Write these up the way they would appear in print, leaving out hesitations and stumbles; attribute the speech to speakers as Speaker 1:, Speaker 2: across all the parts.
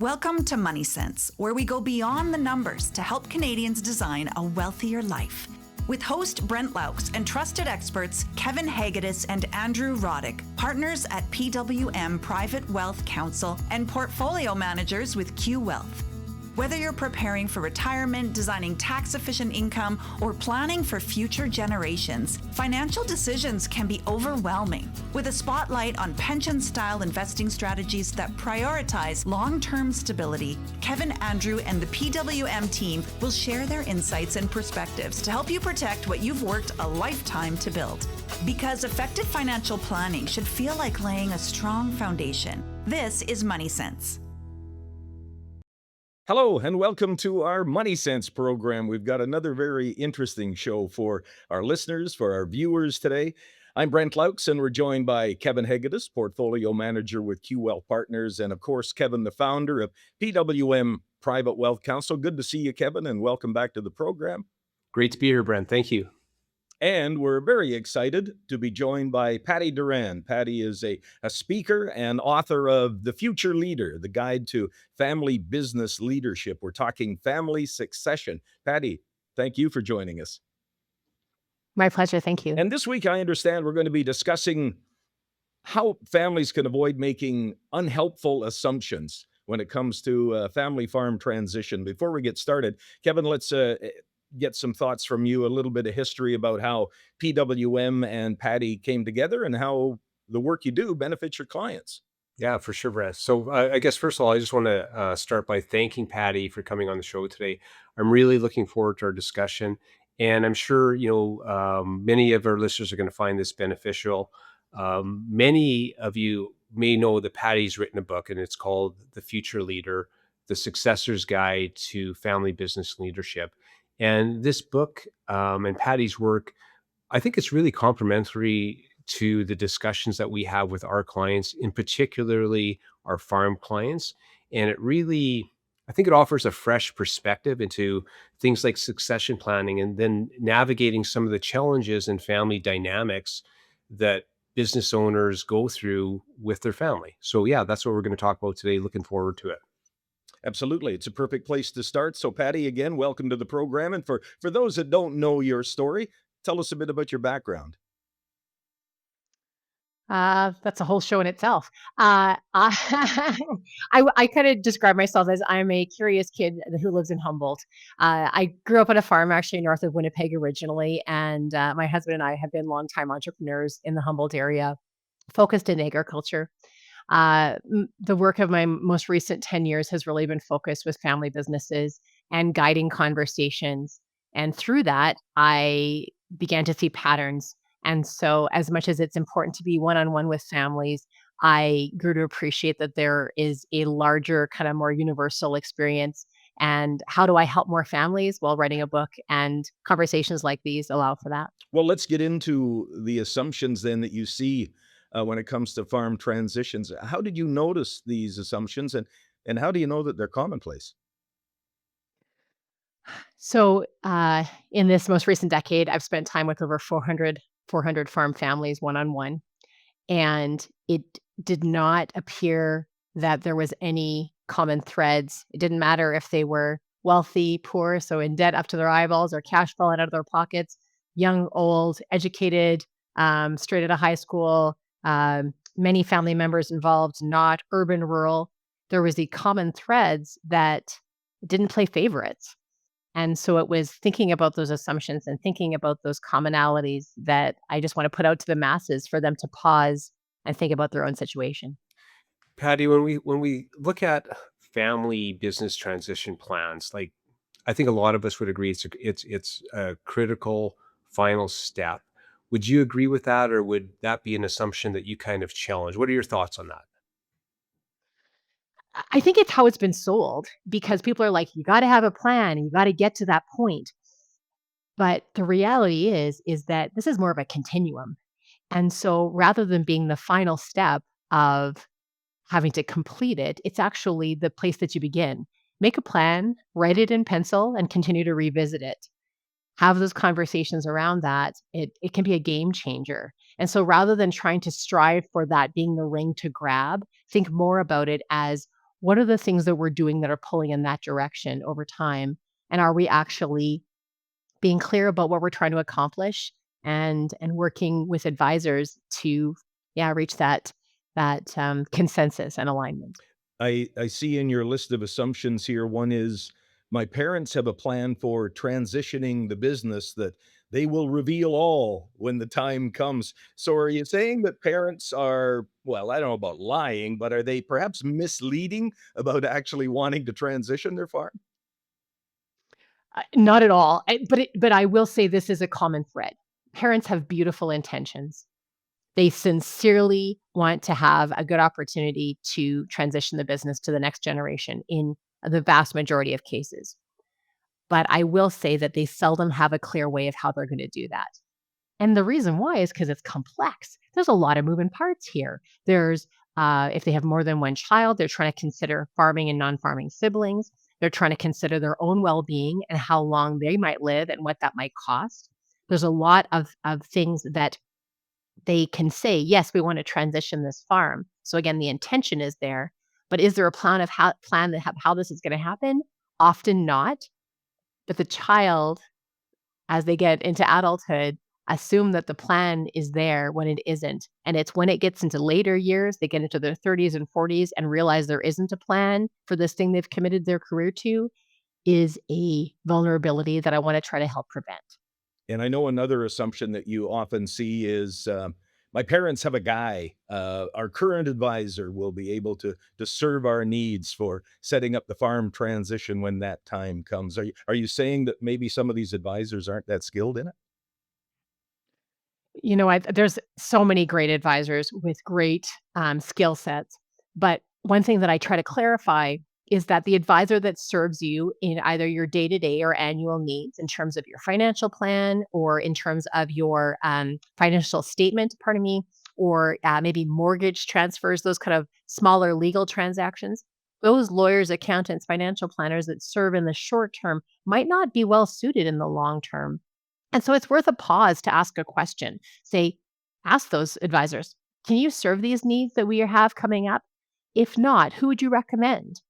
Speaker 1: Welcome to Money Sense, where we go beyond the numbers to help Canadians design a wealthier life. With host Brent Laux and trusted experts Kevin Hegedus and Andrew Roddick, partners at PWM Private Wealth Counsel and portfolio managers with Q Wealth. Whether you're preparing for retirement, designing tax-efficient income, or planning for future generations, financial decisions can be overwhelming. With a spotlight on pension-style investing strategies that prioritize long-term stability, Kevin, Andrew, and the PWM team will share their insights and perspectives to help you protect what you've worked a lifetime to build. Because effective financial planning should feel like laying a strong foundation. This is Money Sense.
Speaker 2: Hello and welcome to our Money Sense program. We've got another very interesting show for our listeners, for our viewers today. I'm Brent Laux and we're joined by Kevin Hegedus, portfolio manager with Q Wealth Partners, and of course, Kevin, the founder of PWM Private Wealth Counsel. Good to see you, Kevin, and welcome back to the program.
Speaker 3: Great to be here, Brent. Thank you.
Speaker 2: And we're very excited to be joined by Patti Durand. Patti is a speaker and author of The Future Leader, the guide to family business leadership. We're talking family succession. Patti, thank you for joining us.
Speaker 4: My pleasure. Thank you.
Speaker 2: And this week, I understand we're going to be discussing how families can avoid making unhelpful assumptions when it comes to family farm transition. Before we get started, Kevin, let's get some thoughts from you, a little bit of history about how PWM and Patti came together and how the work you do benefits your clients.
Speaker 3: Yeah, for sure, Brent. So I guess, first of all, I just want to start by thanking Patti for coming on the show today. I'm really looking forward to our discussion. And I'm sure, many of our listeners are going to find this beneficial. Many of you may know that Patti's written a book, and it's called The Future Leader, The Successor's Guide to Family Business Leadership. And this book and Patti's work, I think it's really complementary to the discussions that we have with our clients, in particularly our farm clients. And it really, I think it offers a fresh perspective into things like succession planning and then navigating some of the challenges and family dynamics that business owners go through with their family. So yeah, that's what we're going to talk about today. Looking forward to it.
Speaker 2: Absolutely. It's a perfect place to start. So Patti, again, welcome to the program. And for those that don't know your story, tell us a bit about your background.
Speaker 4: That's a whole show in itself. I kind of describe myself as I'm a curious kid who lives in Humboldt. I grew up on a farm actually north of Winnipeg originally, and my husband and I have been longtime entrepreneurs in the Humboldt area, focused in agriculture. The work of my most recent 10 years has really been focused with family businesses and guiding conversations. And through that, I began to see patterns. And so, as much as it's important to be one-on-one with families, I grew to appreciate that there is a larger, kind of more universal experience. And how do I help more families? Well, writing a book and conversations like these allow for that.
Speaker 2: Well, let's get into the assumptions then that you see when it comes to farm transitions. How did you notice these assumptions and how do you know that they're commonplace?
Speaker 4: So, in this most recent decade, I've spent time with over 400 farm families one-on-one, and it did not appear that there was any common threads. It didn't matter if they were wealthy, poor, so in debt up to their eyeballs or cash falling out of their pockets, young, old, educated, straight out of high school, many family members involved, not urban, rural. There was the common threads that didn't play favorites. And so it was thinking about those assumptions and thinking about those commonalities that I just want to put out to the masses for them to pause and think about their own situation.
Speaker 3: Patti, when we look at family business transition plans, like I think a lot of us would agree it's a critical final step. Would you agree with that, or would that be an assumption that you kind of challenge? What are your thoughts on that?
Speaker 4: I think it's how it's been sold because people are like, you got to have a plan, you got to get to that point. But the reality is that this is more of a continuum. And so rather than being the final step of having to complete it, it's actually the place that you begin. Make a plan, write it in pencil, and continue to revisit it. Have those conversations around that. It can be a game changer. And so rather than trying to strive for that being the ring to grab, think more about it as what are the things that we're doing that are pulling in that direction over time? And are we actually being clear about what we're trying to accomplish and working with advisors to, yeah, reach that consensus and alignment?
Speaker 2: I see in your list of assumptions here, one is my parents have a plan for transitioning the business that they will reveal all when the time comes. So are you saying that parents are, well, I don't know about lying, but are they perhaps misleading about actually wanting to transition their farm?
Speaker 4: Not at all. But I will say this is a common thread. Parents have beautiful intentions. They sincerely want to have a good opportunity to transition the business to the next generation in the vast majority of cases. But I will say that they seldom have a clear way of how they're going to do that. And the reason why is because it's complex. There's a lot of moving parts here. There's if they have more than one child, they're trying to consider farming and non-farming siblings. They're trying to consider their own well-being and how long they might live and what that might cost. There's a lot of things that they can say, yes, we want to transition this farm. So again, the intention is there, but is there a plan of how this is going to happen? Often not. But the child, as they get into adulthood, assume that the plan is there when it isn't. And it's when it gets into later years, they get into their 30s and 40s and realize there isn't a plan for this thing they've committed their career to, is a vulnerability that I want to try to help prevent.
Speaker 2: And I know another assumption that you often see is my parents have a guy. Our current advisor will be able to serve our needs for setting up the farm transition when that time comes. Are you saying that maybe some of these advisors aren't that skilled in it?
Speaker 4: There's so many great advisors with great skill sets. But one thing that I try to clarify is that the advisor that serves you in either your day to day or annual needs, in terms of your financial plan or in terms of your financial statement, pardon me, or maybe mortgage transfers, those kind of smaller legal transactions, those lawyers, accountants, financial planners that serve in the short term might not be well suited in the long term. And so it's worth a pause to ask a question. Say, ask those advisors, can you serve these needs that we have coming up? If not, who would you recommend?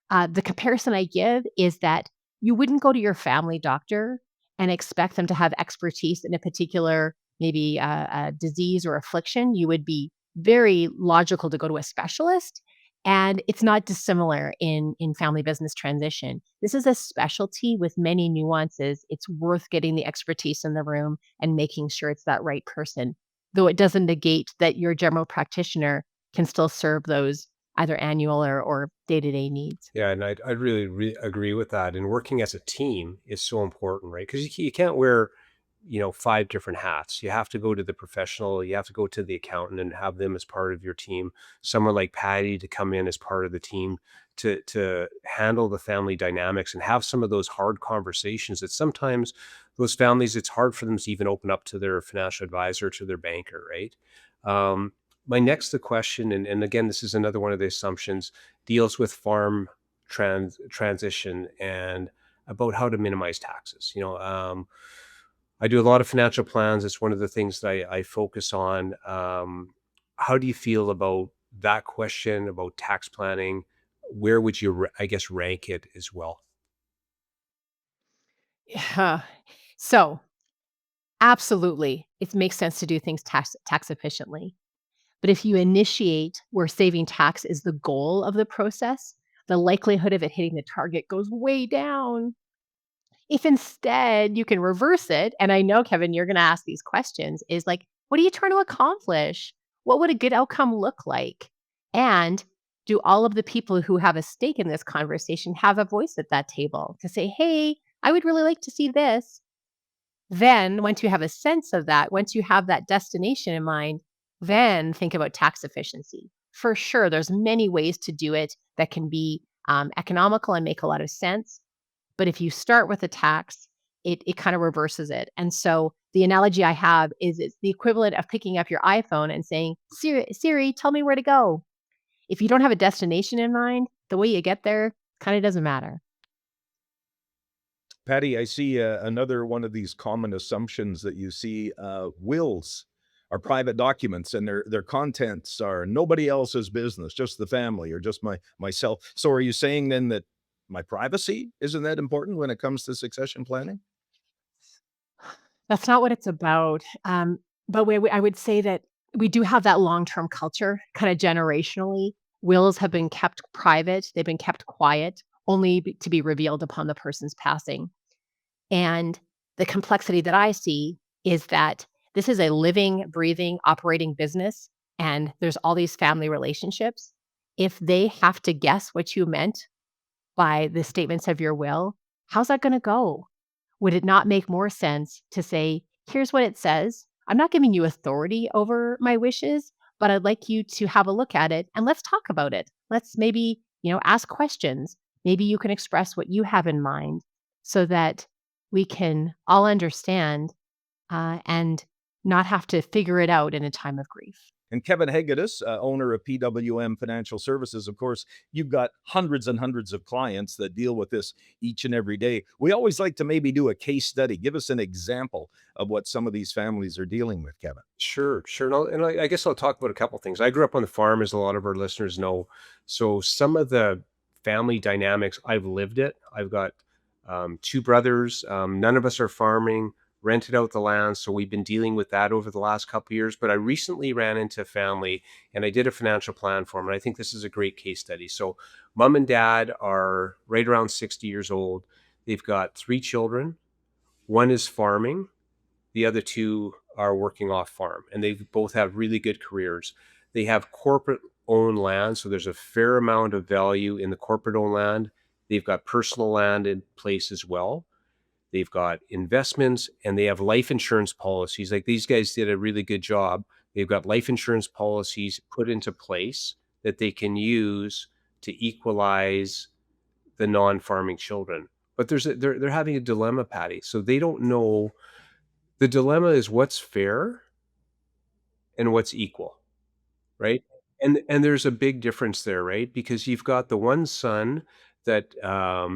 Speaker 4: The comparison I give is that you wouldn't go to your family doctor and expect them to have expertise in a particular, maybe a disease or affliction. You would be very logical to go to a specialist. And it's not dissimilar in family business transition. This is a specialty with many nuances. It's worth getting the expertise in the room and making sure it's that right person, though it doesn't negate that your general practitioner can still serve those either annual or day-to-day needs.
Speaker 3: Yeah, and I really, really agree with that. And working as a team is so important, right? Because you can't wear, five different hats. You have to go to the professional, you have to go to the accountant and have them as part of your team. Someone like Patty to come in as part of the team to handle the family dynamics and have some of those hard conversations that sometimes those families, it's hard for them to even open up to their financial advisor, to their banker, right? My next question, and again, this is another one of the assumptions, deals with farm transition and about how to minimize taxes. I do a lot of financial plans. It's one of the things that I focus on. How do you feel about that question about tax planning? Where would you, I guess, rank it as well?
Speaker 4: Yeah. So absolutely, it makes sense to do things tax efficiently. But if you initiate where saving tax is the goal of the process, the likelihood of it hitting the target goes way down. If instead you can reverse it, and I know, Kevin, you're going to ask these questions, is like, what are you trying to accomplish? What would a good outcome look like? And do all of the people who have a stake in this conversation have a voice at that table to say, hey, I would really like to see this? Then, once you have a sense of that, once you have that destination in mind, then think about tax efficiency. For sure, there's many ways to do it that can be economical and make a lot of sense. But if you start with a tax, it kind of reverses it. And so the analogy I have is it's the equivalent of picking up your iPhone and saying, Siri, tell me where to go. If you don't have a destination in mind, the way you get there kind of doesn't matter.
Speaker 2: Patty, I see another one of these common assumptions that you see, wills are private documents, and their contents are nobody else's business, just the family or just myself. So are you saying then that my privacy isn't that important when it comes to succession planning?
Speaker 4: That's not what it's about. But I would say that we do have that long-term culture, kind of generationally. Wills have been kept private, they've been kept quiet, only to be revealed upon the person's passing. And the complexity that I see is that this is a living, breathing, operating business, and there's all these family relationships. If they have to guess what you meant by the statements of your will, how's that going to go? Would it not make more sense to say, here's what it says? I'm not giving you authority over my wishes, but I'd like you to have a look at it and let's talk about it. Let's maybe, ask questions. Maybe you can express what you have in mind so that we can all understand and not have to figure it out in a time of grief.
Speaker 2: And Kevin Hegedus, owner of PWM Financial Services, of course, you've got hundreds and hundreds of clients that deal with this each and every day. We always like to maybe do a case study. Give us an example of what some of these families are dealing with, Kevin.
Speaker 3: Sure, sure. And I guess I'll talk about a couple things. I grew up on the farm, as a lot of our listeners know. So some of the family dynamics, I've lived it. I've got two brothers. None of us are farming, rented out the land. So we've been dealing with that over the last couple of years. But I recently ran into a family and I did a financial plan for them. And I think this is a great case study. So mom and dad are right around 60 years old. They've got three children. One is farming. The other two are working off farm, and they both have really good careers. They have corporate owned land, so there's a fair amount of value in the corporate owned land. They've got personal land in place as well. They've got investments, and they have life insurance policies. Like, these guys did a really good job. They've got life insurance policies put into place that they can use to equalize the non-farming children. But they're having a dilemma, Patty. So they don't know. The dilemma is what's fair and what's equal, right? And there's a big difference there, right? Because you've got the one son that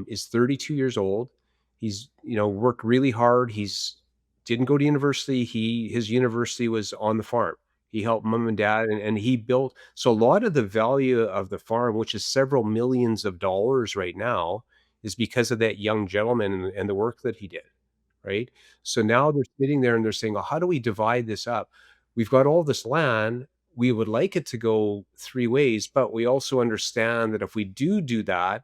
Speaker 3: is 32 years old. He's worked really hard. He's didn't go to university. His university was on the farm. He helped mom and dad, and he built. So a lot of the value of the farm, which is several millions of dollars right now, is because of that young gentleman and the work that he did, right? So now they're sitting there and they're saying, "Oh, how do we divide this up? We've got all this land. We would like it to go three ways, but we also understand that if we do that,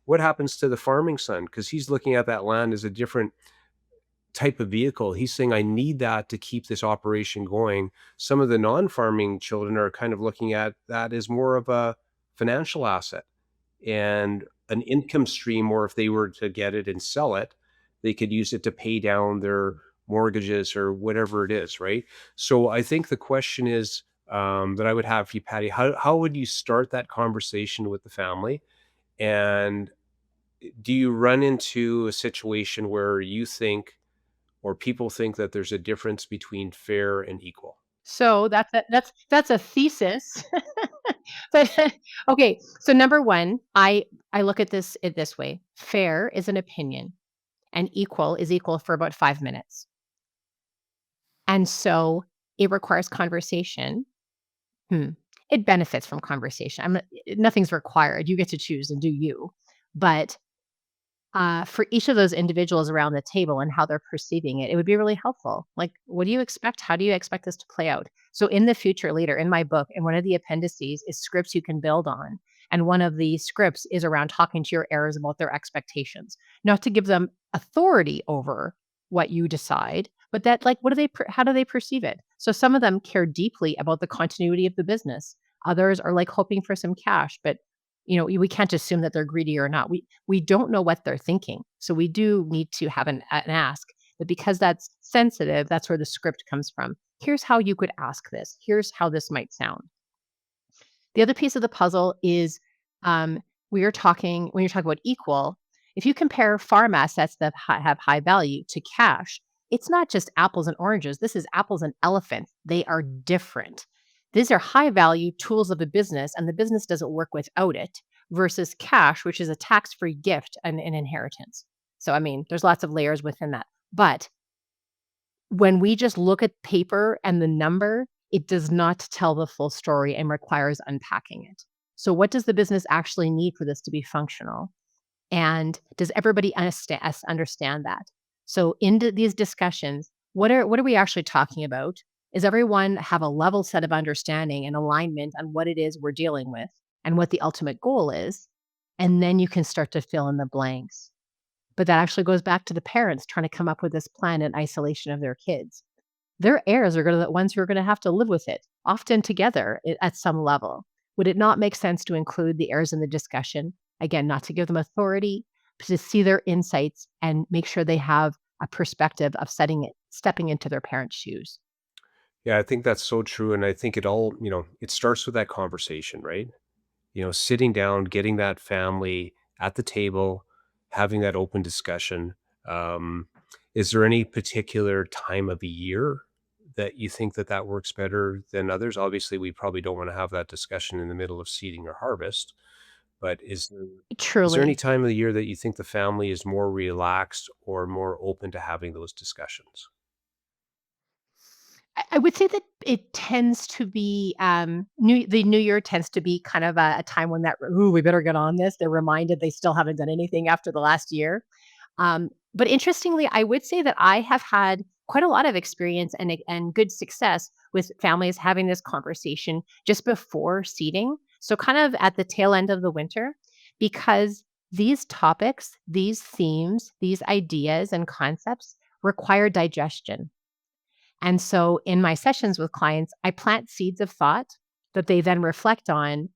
Speaker 3: what happens to the farming son? Because he's looking at that land as a different type of vehicle. He's saying, I need that to keep this operation going. Some of the non-farming children are kind of looking at that as more of a financial asset and an income stream, or if they were to get it and sell it, they could use it to pay down their mortgages or whatever it is, right? So I think the question is that I would have for you, Patty, how would you start that conversation with the family? And do you run into a situation where you think or people think that there's a difference between fair and equal?
Speaker 4: So that's a thesis. But okay, so number one, I look at this way. Fair is an opinion, and equal is equal for about 5 minutes. And so it requires conversation. It benefits from conversation. Nothing's required. You get to choose and do you. But for each of those individuals around the table and how they're perceiving it, it would be really helpful. Like, what do you expect? How do you expect this to play out? So in the future, later in my book, and one of the appendices is scripts you can build on. And one of the scripts is around talking to your heirs about their expectations, not to give them authority over what you decide, but that, like, how do they perceive it? So some of them care deeply about the continuity of the business. Others are like hoping for some cash, but we can't assume that they're greedy or not. We don't know what they're thinking. So we do need to have an ask. But because that's sensitive, that's where the script comes from. Here's how you could ask this. Here's how this might sound. The other piece of the puzzle is when you're talking about equal, if you compare farm assets that have high value to cash, it's not just apples and oranges. This is apples and elephants. They are different. These are high value tools of the business, and the business doesn't work without it, versus cash, which is a tax-free gift and an inheritance. So, I mean, there's lots of layers within that. But when we just look at paper and the number, it does not tell the full story and requires unpacking it. So what does the business actually need for this to be functional? And does everybody understand that? So in these discussions, what are we actually talking about? Is everyone have a level set of understanding and alignment on what it is we're dealing with and what the ultimate goal is? And then you can start to fill in the blanks. But that actually goes back to the parents trying to come up with this plan in isolation of their kids. Their heirs are the ones who are going to have to live with it, often together at some level. Would it not make sense to include the heirs in the discussion? Again, not to give them authority, but to see their insights and make sure they have a perspective of stepping into their parents' shoes.
Speaker 3: Yeah, I think that's so true. And I think it all, it starts with that conversation, right? Sitting down, getting that family at the table, having that open discussion. Um, is there any particular time of the year that you think that works better than others? Obviously, we probably don't want to have that discussion in the middle of seeding or harvest, but is there any
Speaker 4: Truly.
Speaker 3: time of the year that you think the family is more relaxed or more open to having those discussions?
Speaker 4: I would say that it tends to be, the New Year tends to be kind of a time when "Ooh, we better get on this." They're reminded they still haven't done anything after the last year. But interestingly, I would say that I have had quite a lot of experience and good success with families having this conversation just before seeding. So kind of at the tail end of the winter, because these topics, these themes, these ideas and concepts require digestion. And so in my sessions with clients, I plant seeds of thought that they then reflect on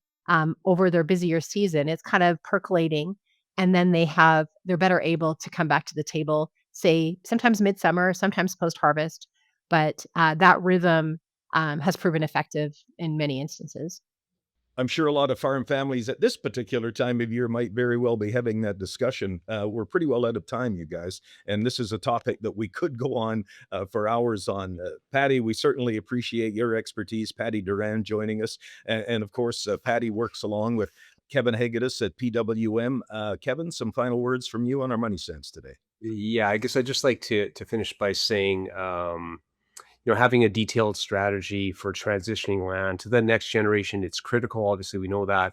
Speaker 4: over their busier season. It's kind of percolating. And then they're better able to come back to the table, say sometimes midsummer, sometimes post harvest. But that rhythm has proven effective in many instances.
Speaker 2: I'm sure a lot of farm families at this particular time of year might very well be having that discussion. We're pretty well out of time, you guys, and this is a topic that we could go on for hours on. Patti, we certainly appreciate your expertise. Patti Durand joining us, and of course, Patti works along with Kevin Hegedus at PWM. Kevin, some final words from you on our money sense today.
Speaker 3: Yeah, I guess I'd just like to finish by saying, having a detailed strategy for transitioning land to the next generation, it's critical. Obviously, we know that.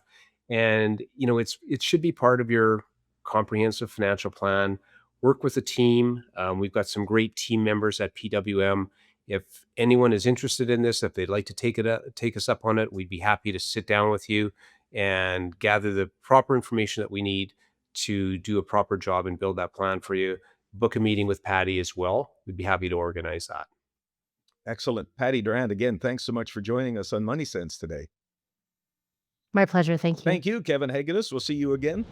Speaker 3: And, it should be part of your comprehensive financial plan. Work with a team. We've got some great team members at PWM. If anyone is interested in this, if they'd like to take us up on it, we'd be happy to sit down with you and gather the proper information that we need to do a proper job and build that plan for you. Book a meeting with Patti as well. We'd be happy to organize that.
Speaker 2: Excellent. Patti Durand, again, thanks so much for joining us on Money Sense today.
Speaker 4: My pleasure. Thank you.
Speaker 2: Thank you, Kevin Hegedus. We'll see you again.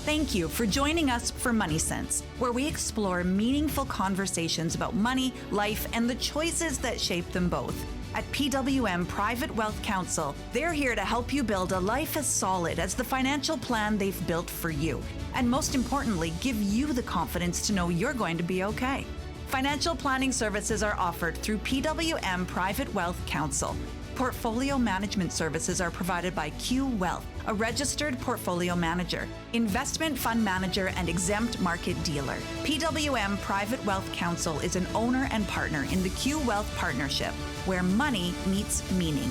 Speaker 1: Thank you for joining us for Money Sense, where we explore meaningful conversations about money, life, and the choices that shape them both. At PWM Private Wealth Counsel, they're here to help you build a life as solid as the financial plan they've built for you. And most importantly, give you the confidence to know you're going to be okay. Financial planning services are offered through PWM Private Wealth Counsel. Portfolio management services are provided by Q Wealth, a registered portfolio manager, investment fund manager, and exempt market dealer. PWM Private Wealth Counsel is an owner and partner in the Q Wealth Partnership, where money meets meaning.